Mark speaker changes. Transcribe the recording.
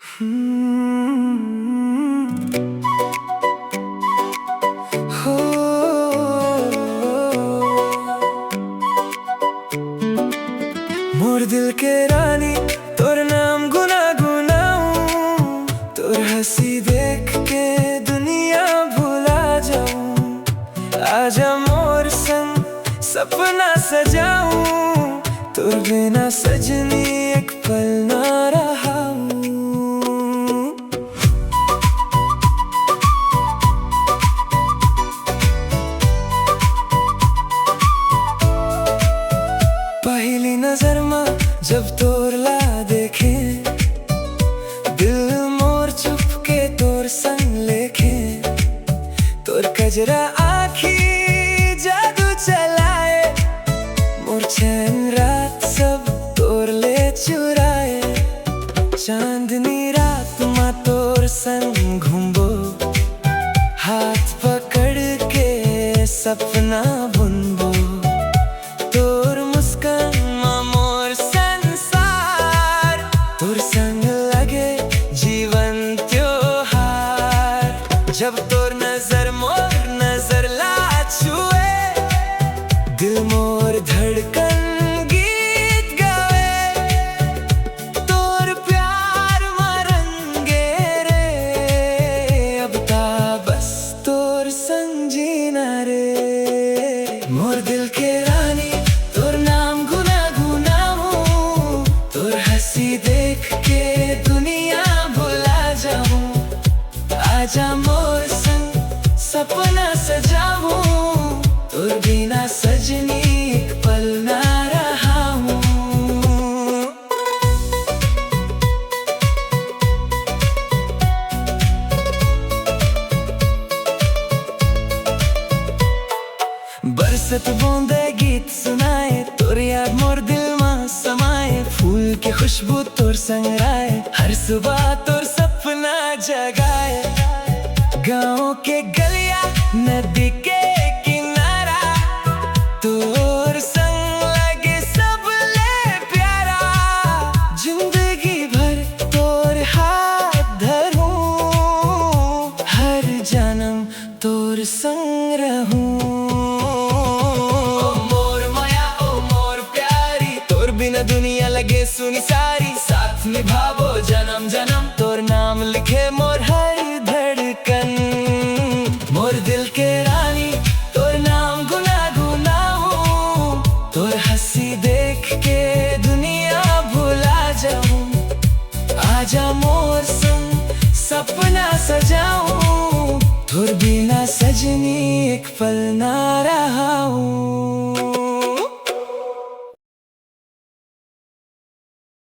Speaker 1: हो मोर दिल के रानी तोर नाम गुनगुनाऊं, तोर हंसी देख के दुनिया भुला जाऊं। आजा मोर संग सपना सजाऊं, तोर बिना सजनी एक पल ना रहा। पहली नजर में जब तोर ला देखे, दिल मोर चुपके तोर संग लेखे। तोर कजरा आखी जादू चलाए, मोर चैन रात सब तोर ले चुराए। चांदनी रात में तोर संग घूमबो, हाथ पकड़ के सपना बुनबो। तोर मुस्कान में मोर संसार, तोर संग लगे जीवन त्योहार। जब तोर नजर मोर नजर ला छुए, दिल मोर धड़कन गीत गावे। तोर प्यार में रंगे रे, अब ता बस तोर संग जीना रे। मोर दिल के रानी तोर नाम गुनगुनाऊं, तोर हंसी देख के दुनिया भुला जाऊं। आजा मोर संग सपना सजाऊं, तोर बिना सजनी एक पल ना रहा हूँ। बरसत बूंदे गीत सुनाए, तोर याद मोर दिल में समाए। फूल की खुशबू तोर संग राए, हर सुबह तोर सपना जगाए। गाँव के गलिया नदी के किनारा, तोर संग लगे सब ले प्यारा। जिंदगी भर तोर हाथ धरूं, हर जन्म तोर संग रहूं। बिना दुनिया लगे सुनी सारी, साथ निभावो जन्म जन्म। तोर नाम लिखे मोर हर धड़कन। मोर दिल के रानी तोर नाम गुनगुनाऊं, तोर हंसी देख के दुनिया भुला जाऊं। आजा मोर संग सपना सजाऊं, तोर बिना सजनी एक पल ना रहा हूँ।